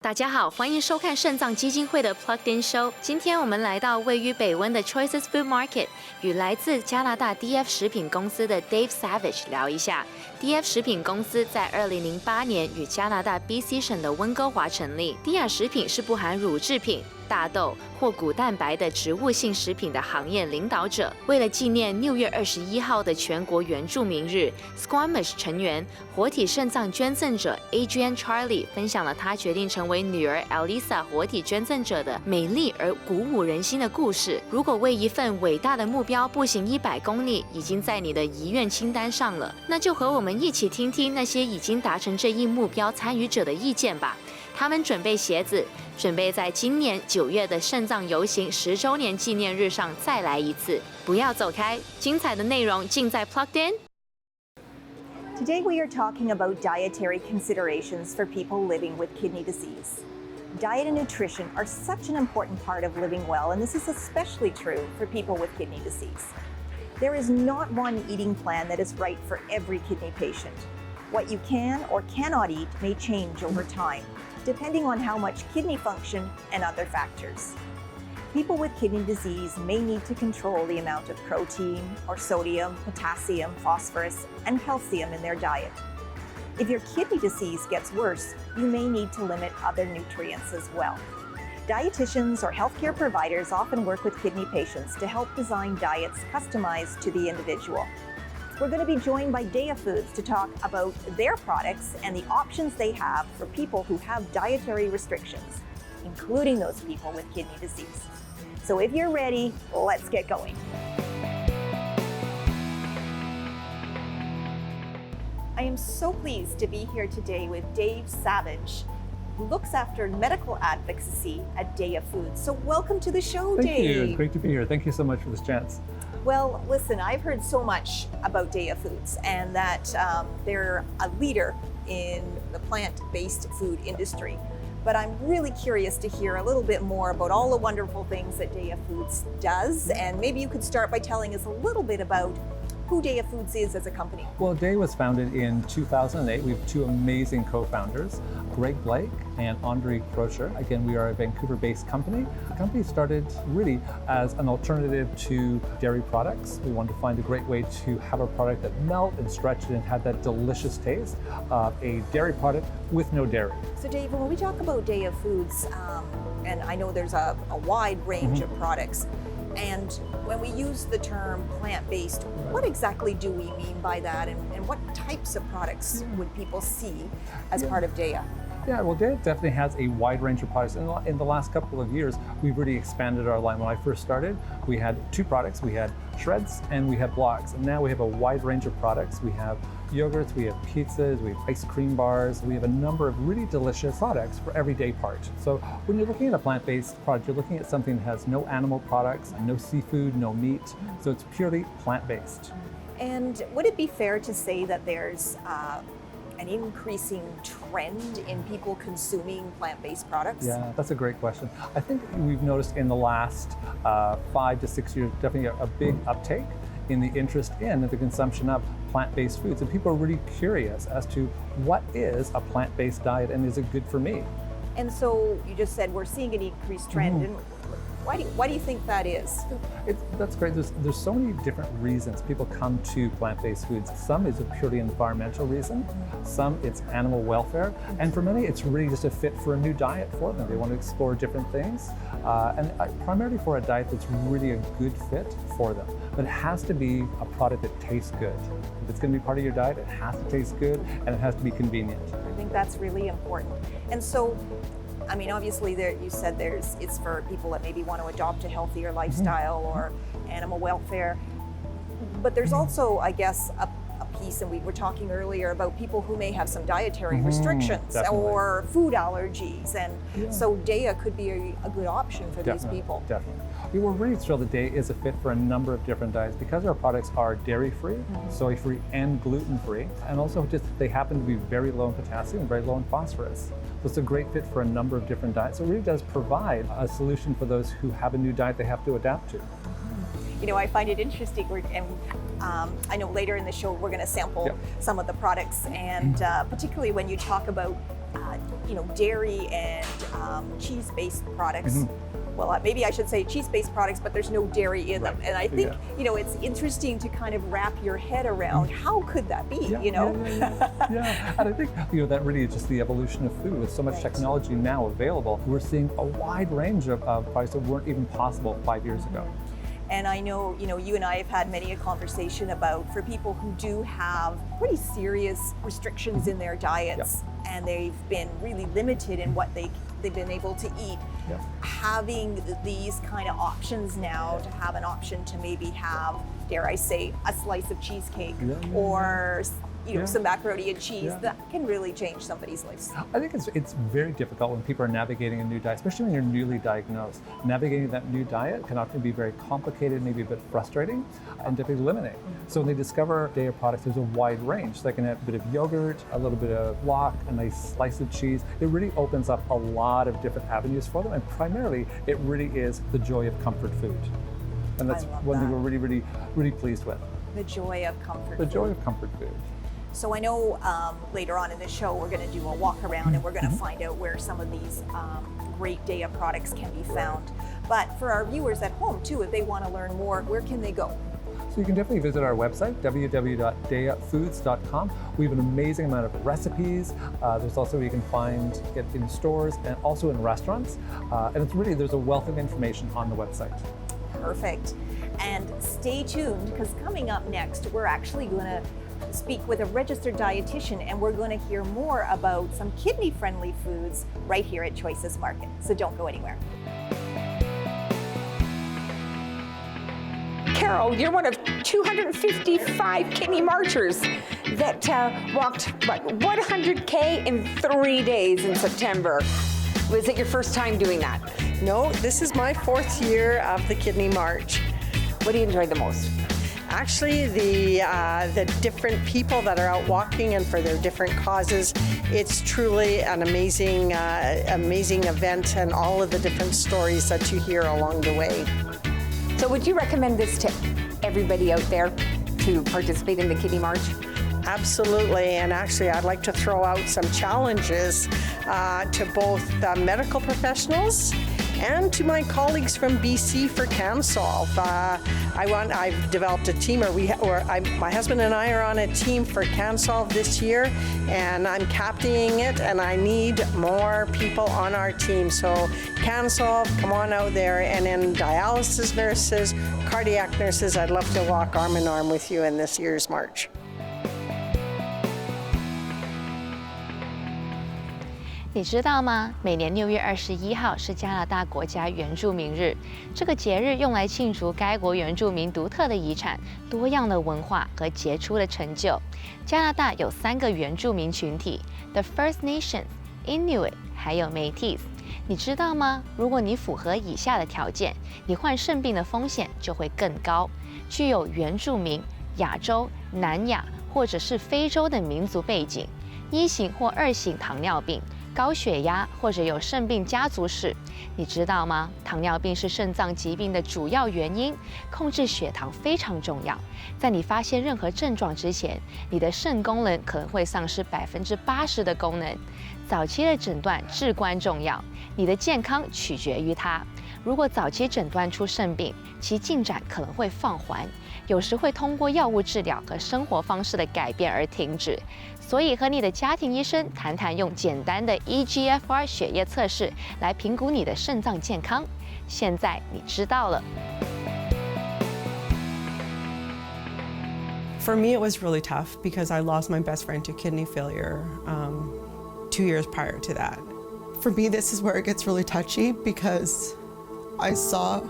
大家好，欢迎收看肾脏基金会的 PLUGGEDIN Show。今天我们来到位于北温的 Choices Food Market， 与来自加拿大 DF 食品公司的 Dave Savage 聊一下。DF 食品公司在2008年与加拿大 BC 省的温哥华成立。Daiya食品是不含乳制品、大豆或谷蛋白的植物性食品的行业领导者。为了纪念6月21号的全国原住民日 ，Squamish 成员活体肾脏捐赠者 Adrienne Charlie 分享了她决定成为女儿 Alissa 活体捐赠者的美丽而鼓舞人心的故事。如果为一份伟大的目标步行100公里已经在你的遗愿清单上了，那就和我们一起听听那些已经达成这一目标参与者的意见吧。他们准备鞋子，准备在今年9月的肾脏游行10周年纪念日上再来一次。不要走开，精彩的内容尽在 PLUGGEDIN。 Today we are talking about dietary considerations for people living with kidney disease. Diet and nutrition are such an important part of living well, and this is especially true for people with kidney disease. There is not one eating plan that is right for every kidney patient. What you can or cannot eat may change over time, depending on how much kidney function and other factors. People with kidney disease may need to control the amount of protein or sodium, potassium, phosphorus, and calcium in their diet. If your kidney disease gets worse, you may need to limit other nutrients as well. Dietitians or healthcare providers often work with kidney patients to help design diets customized to the individual. We're going to be joined by Daiya Foods to talk about their products and the options they have for people who have dietary restrictions, including those people with kidney disease. So if you're ready, let's get going. I am so pleased to be here today with Dave Savage, who looks after medical advocacy at Daiya Foods. So welcome to the show, Dave. Thank you. It's great to be here. Thank you so much for this chance. Well, listen, I've heard so much about Daiya Foods and that they're a leader in the plant-based food industry. But I'm really curious to hear a little bit more about all the wonderful things that Daiya Foods does. And maybe you could start by telling us a little bit about who Daiya Foods is as a company. Well, Daiya was founded in 2008. We have two amazing co-founders, Greg Blake and Andre Crocher. Again, we are a Vancouver-based company. The company started really as an alternative to dairy products. We wanted to find a great way to have a product that melt and stretch and had that delicious taste of a dairy product with no dairy. So Dave, when we talk about Daiya Foods, and I know there's a wide range of products, and when we use the term plant-based, what exactly do we mean by that, and what types of products would people see as part of Daiya? Yeah, well, Daiya definitely has a wide range of products. In the last couple of years, we've really expanded our line. When I first started, we had two products. We had shreds and we had blocks. And now we have a wide range of products. We have yogurts, we have pizzas, we have ice cream bars. We have a number of really delicious products for everyday part. So when you're looking at a plant-based product, you're looking at something that has no animal products, no seafood, no meat. So it's purely plant-based. And would it be fair to say that there's an increasing trend in people consuming plant-based products? Yeah, that's a great question. I think we've noticed in the last 5 to 6 years, definitely a big uptake in the interest in the consumption of plant-based foods. And people are really curious as to what is a plant-based diet and is it good for me? And so you just said we're seeing an increased trend. And why do you think that is? That's great. There's so many different reasons people come to plant-based foods. Some is a purely environmental reason, some it's animal welfare, and for many it's really just a fit for a new diet for them. They want to explore different things, and primarily for a diet that's really a good fit for them. But it has to be a product that tastes good. If it's going to be part of your diet, it has to taste good and it has to be convenient. I think that's really important. And so, I mean, obviously, you said it's for people that maybe want to adopt a healthier lifestyle or animal welfare. But there's also, I guess, a piece, and we were talking earlier about people who may have some dietary restrictions or food allergies. And so Daiya could be a good option for these people. Definitely. We were really thrilled that Daiya is a fit for a number of different diets because our products are dairy-free, soy-free, and gluten-free. And also just they happen to be very low in potassium and very low in phosphorus. So it's a great fit for a number of different diets. So it really does provide a solution for those who have a new diet they have to adapt to. You know, I find it interesting, and I know later in the show we're going to sample some of the products, and particularly when you talk about dairy and cheese-based products. Well, maybe I should say cheese-based products, but there's no dairy in them. And I think, it's interesting to kind of wrap your head around how could that be, Yeah, and I think, that really is just the evolution of food. With so much technology now available, we're seeing a wide range of products that weren't even possible 5 years ago. And I know, you and I have had many a conversation about, for people who do have pretty serious restrictions in their diets, and they've been really limited in what they've been able to eat, having these kind of options now, to have an option to maybe have, dare I say, a slice of cheesecake or some macaroni and cheese, that can really change somebody's life. I think it's very difficult when people are navigating a new diet, especially when you're newly diagnosed. Navigating that new diet can often be very complicated, maybe a bit frustrating, and difficult to eliminate. So when they discover Daiya products, there's a wide range. So they can have a bit of yogurt, a little bit of block, a nice slice of cheese. It really opens up a lot of different avenues for them, and primarily, it really is the joy of comfort food. And that's one thing we're really, really, really pleased with. The joy of comfort food. The joy of comfort food. So I know later on in the show, we're going to do a walk around and we're going to find out where some of these great Daiya products can be found. But for our viewers at home too, if they want to learn more, where can they go? So you can definitely visit our website, www.daiyafoods.com. We have an amazing amount of recipes. There's also, you can get in stores and also in restaurants. And it's really, there's a wealth of information on the website. Perfect. And stay tuned, because coming up next, we're actually going to speak with a registered dietitian, and we're going to hear more about some kidney-friendly foods right here at Choices Market. So don't go anywhere. Carol, you're one of 255 kidney marchers that walked 100K in 3 days in September. Was it your first time doing that? No, this is my 4th year of the Kidney March. What do you enjoy the most? Actually, the different people that are out walking and for their different causes. It's truly an amazing event, and all of the different stories that you hear along the way. So would you recommend this to everybody out there to participate in the Kidney March? Absolutely, and actually I'd like to throw out some challenges to both the medical professionals and to my colleagues from BC for CanSolve. I've developed a team, my husband and I are on a team for CanSolve this year, and I'm captaining it, and I need more people on our team. So CanSolve, come on out there, and then dialysis nurses, cardiac nurses, I'd love to walk arm in arm with you in this year's march. 你知道吗？每年6月21号是加拿大国家原住民日。这个节日用来庆祝该国原住民独特的遗产、多样的文化和杰出的成就。加拿大有3个原住民群体 ：The First Nations、Inuit 还有 Métis。你知道吗？如果你符合以下的条件，你患肾病的风险就会更高。具有原住民、亚洲、南亚或者是非洲的民族背景，1型或2型糖尿病。 高血压或者有肾病家族史，你知道吗？糖尿病是肾脏疾病的主要原因，控制血糖非常重要。在你发现任何症状之前，你的肾功能可能会丧失80%的功能。早期的诊断至关重要，你的健康取决于它。如果早期诊断出肾病，其进展可能会放缓，有时会通过药物治疗和生活方式的改变而停止。 所以和你的家庭医生谈谈用简单的 eGFR 血液测试来评估你的肾脏健康。现在你知道了。 For me, it was really tough because I lost my best friend to kidney failure 2 years prior to that. For me, this is where it gets really touchy because I saw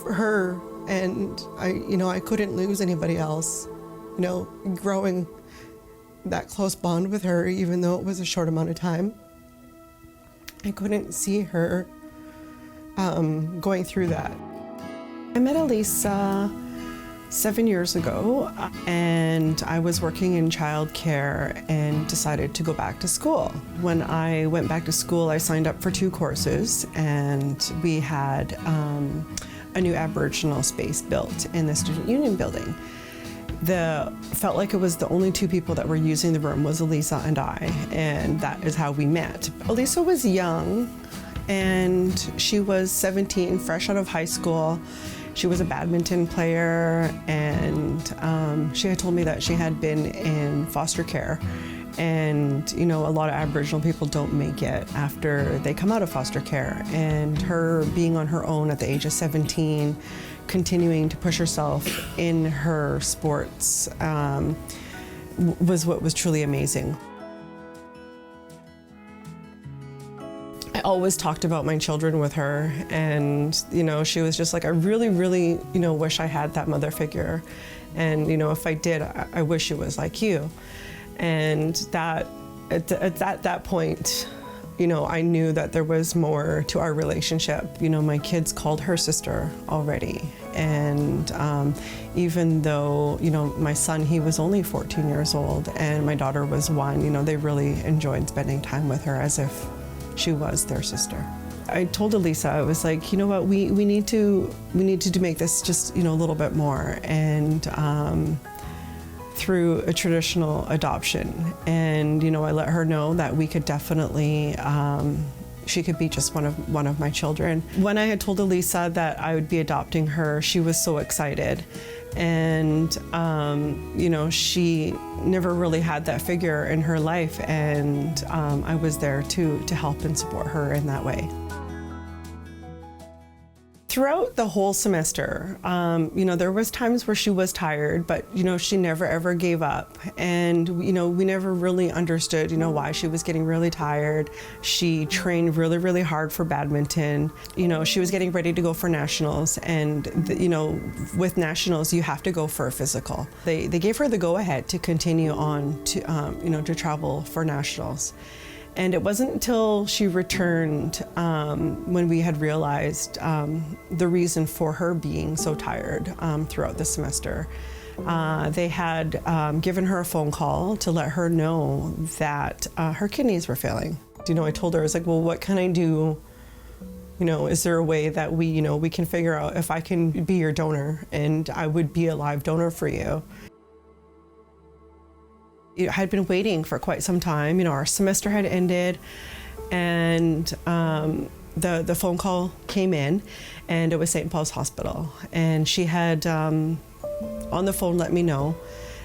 her, and I couldn't lose anybody else. Growing that close bond with her, even though it was a short amount of time. I couldn't see her going through that. I met Alissa 7 years ago, and I was working in childcare and decided to go back to school. When I went back to school, I signed up for 2 courses, and we had a new Aboriginal space built in the Student Union building. felt like it was the only two people that were using the room was Alissa and I, and that is how we met. Alissa was young, and she was 17, fresh out of high school. She was a badminton player, and she had told me that she had been in foster care. And, you know, a lot of Aboriginal people don't make it after they come out of foster care. And her being on her own at the age of 17, continuing to push herself in her sports was what was truly amazing. I always talked about my children with her, and, you know, she was just like, I really, really, you know, wish I had that mother figure. And, you know, if I did, I wish it was like you. And that, at that point, you know, I knew that there was more to our relationship. You know, my kids called her sister already. And even though, you know, my son, he was only 14 years old, and my daughter was 1, you know, they really enjoyed spending time with her as if she was their sister. I told Alissa, I was like, you know what, we need to make this just, you know, a little bit more. And through a traditional adoption. And, you know, I let her know that we could definitely, she could be just one of my children. When I had told Alissa that I would be adopting her, she was so excited. And, you know, she never really had that figure in her life, and I was there to help and support her in that way. Throughout the whole semester, you know, there was times where she was tired, but, you know, she never ever gave up. And, you know, we never really understood, you know, why she was getting really tired. She trained really, really hard for badminton. You know, she was getting ready to go for nationals, and, you know, with nationals, you have to go for a physical. They gave her the go-ahead to continue on to, you know, to travel for nationals. And it wasn't until she returned when we had realized the reason for her being so tired throughout the semester. They had given her a phone call to let her know that her kidneys were failing. You know, I told her, I was like, well, what can I do? You know, is there a way that we, you know, we can figure out if I can be your donor and I would be a live donor for you? I had been waiting for quite some time. You know, our semester had ended, and the phone call came in, and it was St. Paul's Hospital. And she had, on the phone, let me know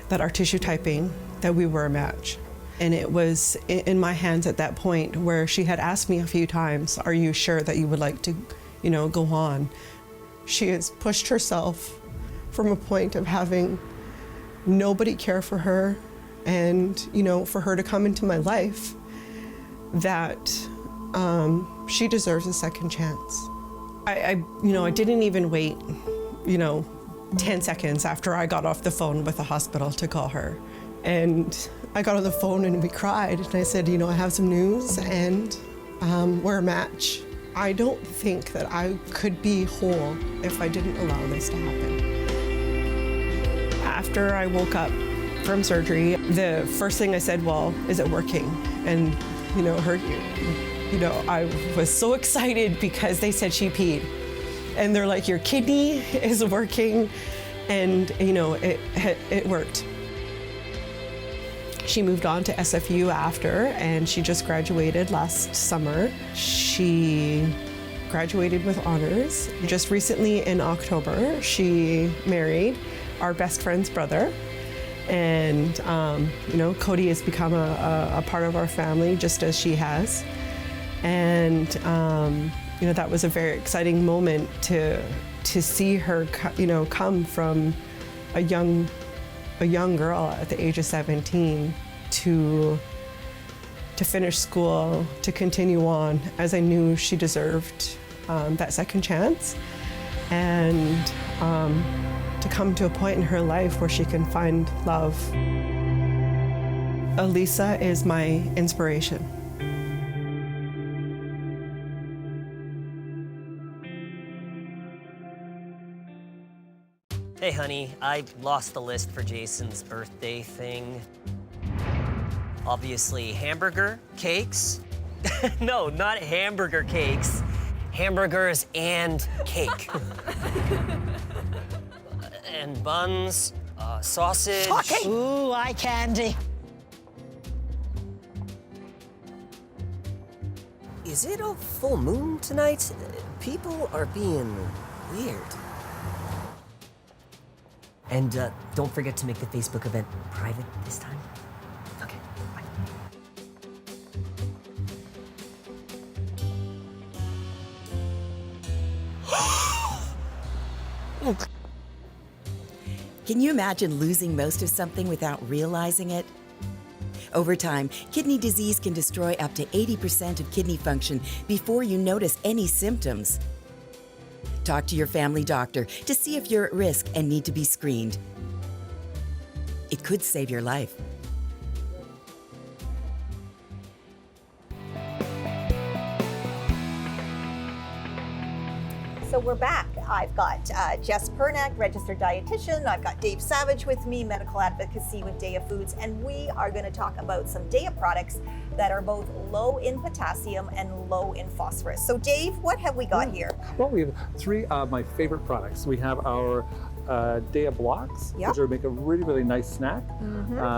that our tissue typing, that we were a match. And it was in my hands at that point where she had asked me a few times, are you sure that you would like to, you know, go on? She has pushed herself from a point of having nobody care for her, and, you know, for her to come into my life, that she deserves a second chance. You know, I didn't even wait, you know, 10 seconds after I got off the phone with the hospital to call her. And I got on the phone and we cried, and I said, you know, I have some news, and we're a match. I don't think that I could be whole if I didn't allow this to happen. After I woke up from surgery, the first thing I said, well, is it working? And, you know, I was so excited because they said she peed. And they're like, your kidney is working. And, you know, it worked. She moved on to SFU after, and she just graduated last summer. She graduated with honors. Just recently in October, she married our best friend's brother. And, you know, Cody has become a part of our family, just as she has. And, you know, that was a very exciting moment to see her, you know, come from a young girl at the age of 17 to finish school, to continue on, as I knew she deserved that second chance. And to come to a point in her life where she can find love. Alissa is my inspiration. Hey honey, I lost the list for Jason's birthday thing. Obviously hamburger, cakes. No, not hamburger cakes. Hamburgers and cake. And buns. Sausage. Ooh, eye candy. Is it a full moon tonight? People are being weird. And don't forget to make the Facebook event private this time. Okay, bye. Can you imagine losing most of something without realizing it? Over time, kidney disease can destroy up to 80% of kidney function before you notice any symptoms. Talk to your family doctor to see if you're at risk and need to be screened. It could save your life. So we're back. I've got Jess Pernak, registered dietitian. I've got Dave Savage with me, medical advocacy with Daiya Foods, and we are going to talk about some Daiya products that are both low in potassium and low in phosphorus. So Dave, what have we got here? Well, we have three of my favorite products. We have our Daiya blocks, which make a really, really nice snack.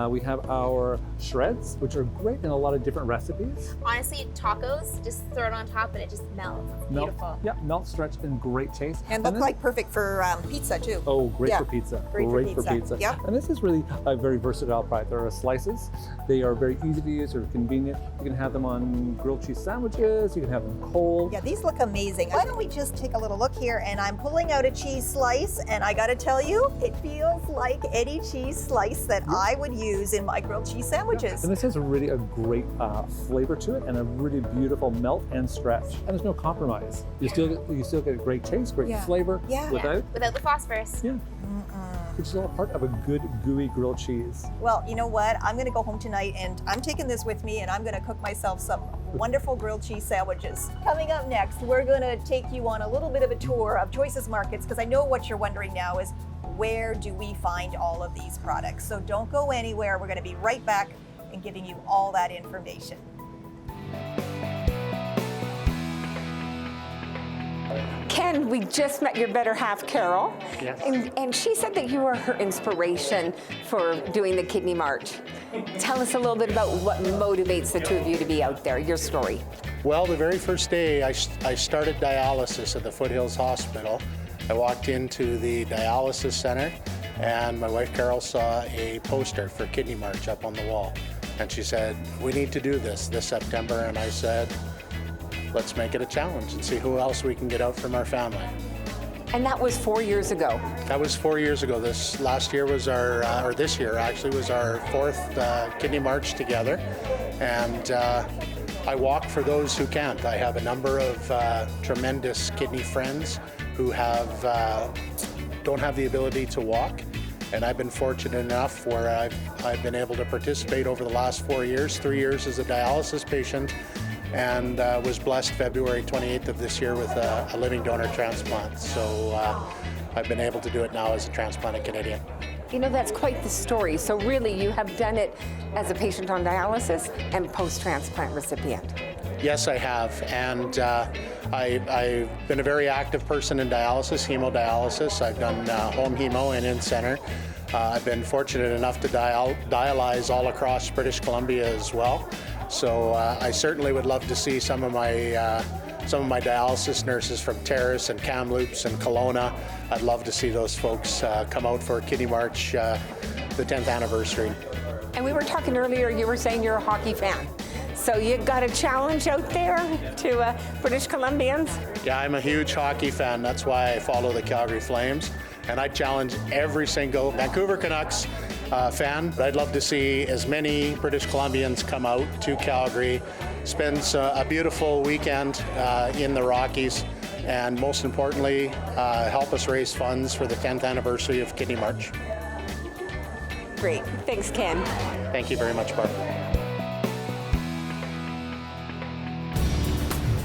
We have our shreds, which are great in a lot of different recipes. Honestly, tacos, just throw it on top and it just melts. It's beautiful. Yeah, melt, stretch, and great taste. And look like perfect for pizza too. Oh, great for pizza. Great for pizza. Yep. And this is really a very versatile product. There are slices. They are very easy to use. They're convenient. You can have them on grilled cheese sandwiches. You can have them cold. Yeah, these look amazing. Why don't we just take a little look here? And I'm pulling out a cheese slice, and I got to tell you, it feels like any cheese slice that I would use in my grilled cheese sandwiches. And this has really a great flavor to it, and a really beautiful melt and stretch. And there's no compromise. You still get a great taste, great flavor without the phosphorus. Yeah. Which is all part of a good gooey grilled cheese. Well, you know what? I'm going to go home tonight and I'm taking this with me and I'm going to cook myself some wonderful grilled cheese sandwiches. Coming up next, we're going to take you on a little bit of a tour of Choices Markets, because I know what you're wondering now is, where do we find all of these products? So don't go anywhere. We're going to be right back and giving you all that information. Ken, we just met your better half, Carol. Yes. And she said that you were her inspiration for doing the Kidney March. Tell us a little bit about what motivates the two of you to be out there, your story. Well, the very first day I started dialysis at the Foothills Hospital. I walked into the dialysis center and my wife Carol saw a poster for Kidney March up on the wall. And she said, we need to do this September. And I said, let's make it a challenge and see who else we can get out from our family. And that was 4 years ago. That was 4 years ago. This year actually was our fourth Kidney March together. And I walk for those who can't. I have a number of tremendous kidney friends who don't have the ability to walk. And I've been fortunate enough where I've been able to participate over the last 4 years, 3 years as a dialysis patient, and was blessed February 28th of this year with a living donor transplant. So I've been able to do it now as a transplanted Canadian. You know, that's quite the story. So really, you have done it as a patient on dialysis and post-transplant recipient. Yes, I have, and I've been a very active person in dialysis, hemodialysis. I've done home hemo and in-center. I've been fortunate enough to dialyze all across British Columbia as well. So I certainly would love to see some of my dialysis nurses from Terrace and Kamloops and Kelowna. I'd love to see those folks come out for Kidney March, the 10th anniversary. And we were talking earlier, you were saying you're a hockey fan. So you got a challenge out there to British Columbians? Yeah, I'm a huge hockey fan. That's why I follow the Calgary Flames. And I challenge every single Vancouver Canucks fan. But I'd love to see as many British Columbians come out to Calgary, spend a beautiful weekend in the Rockies, and most importantly, help us raise funds for the 10th anniversary of Kidney March. Great. Thanks, Ken. Thank you very much, Barb.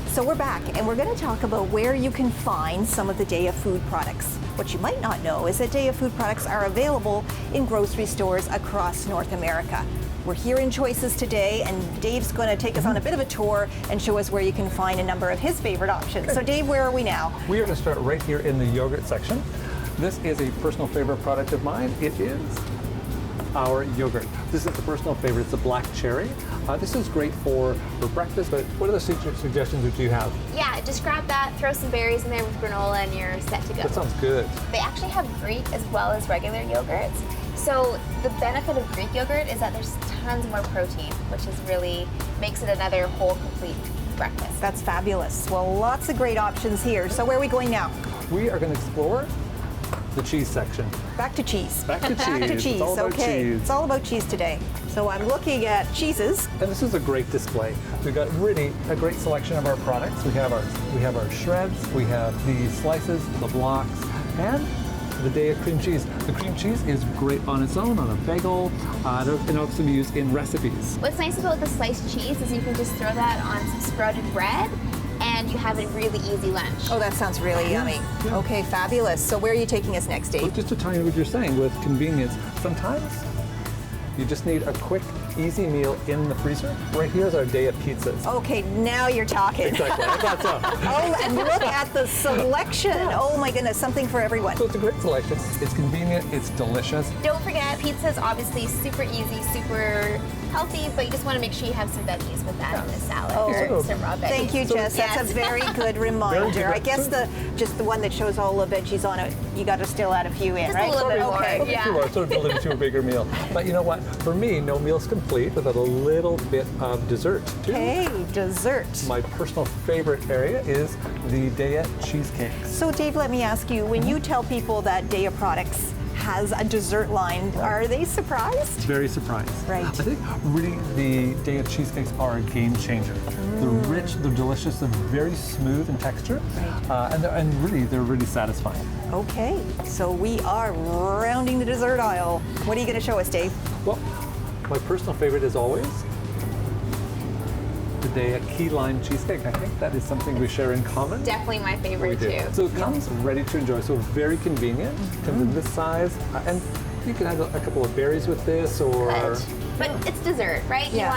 So we're back, and we're going to talk about where you can find some of the Daiya Food products. What you might not know is that Daiya Food products are available in grocery stores across North America. We're here in Choices today, and Dave's going to take us on a bit of a tour and show us where you can find a number of his favorite options. So Dave, where are we now? We are going to start right here in the yogurt section. This is a personal favorite product of mine. It is our yogurt. This is a personal favorite. It's a black cherry. This is great for breakfast, but what other suggestions do you have? Yeah, just grab that, throw some berries in there with granola, and you're set to go. That sounds good. They actually have Greek as well as regular yogurts. So the benefit of Greek yogurt is that there's tons more protein, which is really makes it another whole, complete breakfast. That's fabulous. Well, lots of great options here. So where are we going now? We are going to explore the cheese section. Back to cheese. Back to cheese. Back to cheese. It's all about Okay. cheese. It's all about cheese today. So I'm looking at cheeses. And this is a great display. We've got really a great selection of our products. We have our shreds, we have the slices, the blocks, and the Daiya cream cheese. The cream cheese is great on its own, on a bagel, and it can also be used in recipes. What's nice about the sliced cheese is you can just throw that on some sprouted bread and you have a really easy lunch. Oh, that sounds really yummy. Yeah. Okay, fabulous. So where are you taking us next, Dave? Well, just to tell you what you're saying with convenience, sometimes you just need a quick, easy meal in the freezer. Right here is our Daiya pizzas. Okay, now you're talking. Exactly, I thought so. Oh, and look at the selection. Oh my goodness, something for everyone. So it's a great selection. It's convenient, it's delicious. Don't forget, pizza is obviously super easy, super healthy, but you just want to make sure you have some veggies with that in the salad or some raw veggies. Thank you, Jess. That's a very good reminder. I guess just the one that shows all the veggies on it, you got to still add a few in, Just right? a little bit more, Okay. yeah. Sort of build it into a bigger meal. But you know what? For me, no meal's complete without a little bit of dessert, too. Hey, dessert. My personal favorite area is the Daiya cheesecakes. So, Dave, let me ask you, when you tell people that Daiya Products has a dessert line, are they surprised? Very surprised. Right. I think really the Daiya cheesecakes are a game changer. They're rich, they're delicious, they're very smooth in texture, and really they're really satisfying. Okay, so we are rounding the dessert aisle. What are you going to show us, Dave? Well, my personal favorite is always the Daiya key lime cheesecake. I think that is something we share in common. Definitely my favorite too. So it comes ready to enjoy, so very convenient. Comes in this size, and you can have a couple of berries with this, or. Good. But it's dessert, right? Yeah.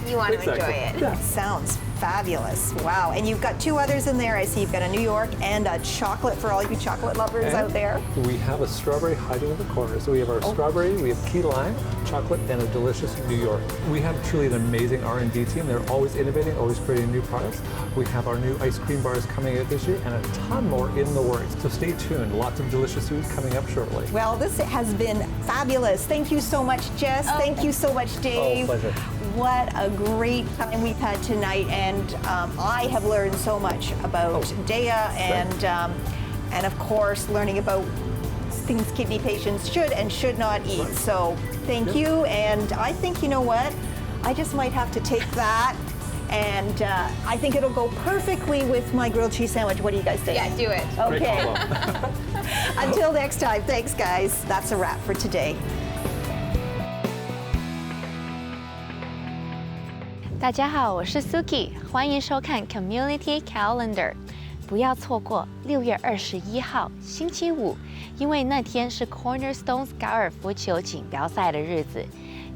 You want to Exactly. enjoy it. Yeah. Sounds fabulous. Wow. And you've got two others in there. I see you've got a New York and a chocolate for all you chocolate lovers And out there. we have a strawberry hiding in the corner. So we have our strawberry, we have key lime, chocolate, and a delicious New York. We have truly an amazing R&D team. They're always innovating, always creating new products. We have our new ice cream bars coming out this year and a ton more in the works. So stay tuned. Lots of delicious food coming up shortly. Well, this has been fabulous. Thank you so much, Jess. Thank you so much, Dave. Oh, pleasure. What a great time we've had tonight, and I have learned so much about Daiya and of course learning about things kidney patients should and should not eat. So thank you, and I think, you know what, I just might have to take that, and I think it'll go perfectly with my grilled cheese sandwich. What do you guys think? Yeah, do it. Okay. Until next time, thanks guys. That's a wrap for today. 大家好，我是 Suki， 欢迎收看 Community Calendar。不要错过6月21号星期五，因为那天是 Cornerstones 高尔夫球锦标赛的日子。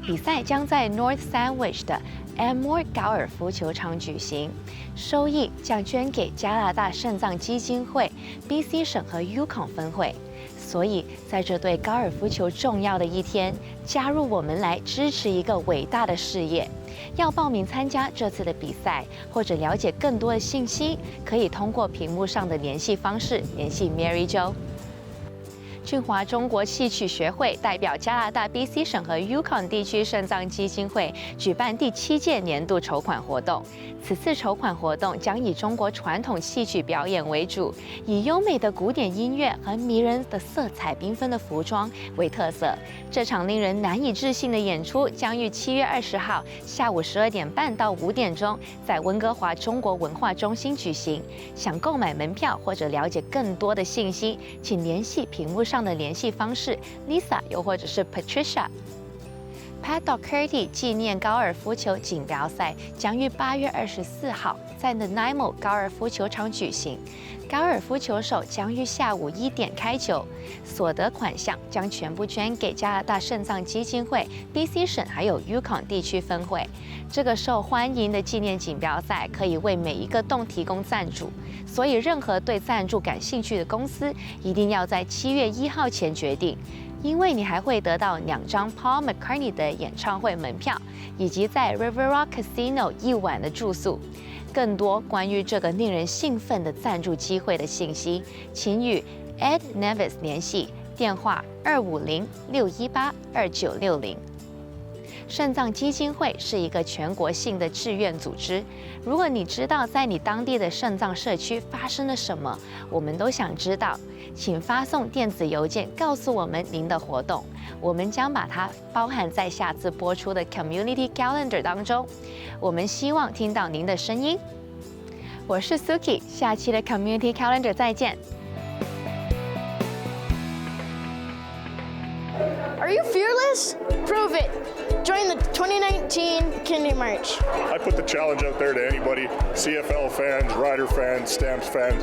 比赛将在 North Sandwich 的 Amore 高尔夫球场举行，收益将捐给加拿大肾脏基金会 BC 省和 yukon 分会。所以，在这对高尔夫球重要的一天，加入我们来支持一个伟大的事业。要报名参加这次的比赛，或者了解更多的信息，可以通过屏幕上的联系方式联系 Mary Jo。俊华中国戏曲学会代表加拿大 BC 省和 yukon 地区肾脏基金会举办第7届年度筹款活动。此次筹款活动将以中国传统戏曲表演为主，以优美的古典音乐和迷人的色彩缤纷的服装为特色。这场令人难以置信的演出将于7月20号下午12点半到5点钟在温哥华中国文化中心举行。想购买门票或者了解更多的信息，请联系屏幕上的联系方式 Lisa 又或者是 Patricia。Pat Doherty 纪念高尔夫球锦标赛将于8月24号在 Nanaimo 高尔夫球场举行。高尔夫球手将于下午1点开球，所得款项将全部捐给加拿大肾脏基金会 BC 省还有 yukon 地区分会。这个受欢迎的纪念锦标赛可以为每一个洞提供赞助，所以任何对赞助感兴趣的公司一定要在7月1号前决定。因为你还会得到2张 Paul McCartney 的演唱会门票，以及在 River Rock Casino 1晚的住宿。更多关于这个令人兴奋的赞助机会的信息，请与 Ed Nevis 联系，电话250-618-2960。肾脏基金会是一个全国性的志愿组织。如果你知道在你当地的肾脏社区发生了什么，我们都想知道，请发送电子邮件告诉我们您的活动，我们将把它包含在下次播出的 Community Calendar 当中。我们希望听到您的声音。我是 Suki， 下期的 Community Calendar 再见。Are you fearless? Prove it. Join the 2019 Kidney March. I put the challenge out there to anybody, CFL fans, Rider fans, Stamps fans.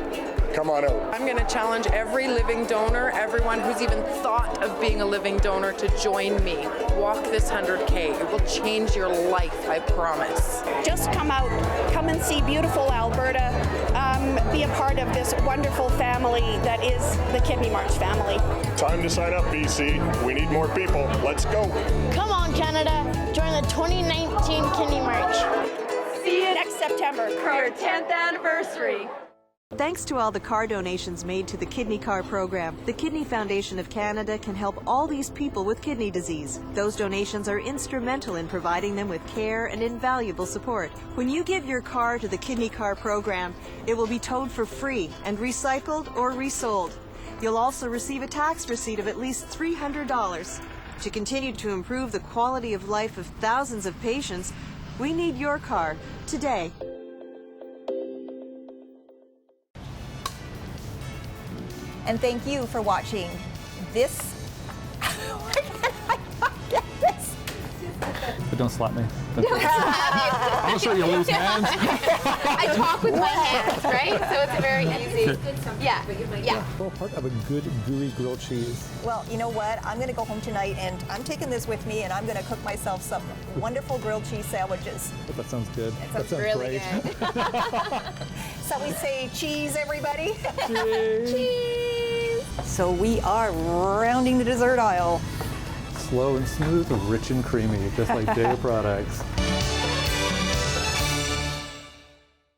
Come on out. I'm going to challenge every living donor, everyone who's even thought of being a living donor, to join me. Walk this 100K. It will change your life, I promise. Just come out, come and see beautiful Alberta, be a part of this wonderful family that is the Kidney March family. Time to sign up, BC. We need more people. Let's go. Come on, Canada. Join the 2019 Kidney March. See you next September for your 10th anniversary. Thanks to all the car donations made to the Kidney Car program, the Kidney Foundation of Canada can help all these people with kidney disease. Those donations are instrumental in providing them with care and invaluable support. When you give your car to the Kidney Car program, it will be towed for free and recycled or resold. You'll also receive a tax receipt of at least $300. To continue to improve the quality of life of thousands of patients, we need your car today. And thank you for watching this. But don't slap me. I'm sure you'll lose hands. I talk with my hands, right? So it's very easy. Yeah. Full part of a good gooey grilled cheese. Well, you know what? I'm going to go home tonight and I'm taking this with me and I'm going to cook myself some wonderful grilled cheese sandwiches. But that sounds good. That sounds really great. good. So we say cheese, everybody? Cheese. Cheese. So we are rounding the dessert aisle. Slow and smooth, rich and creamy, just like Daiya products.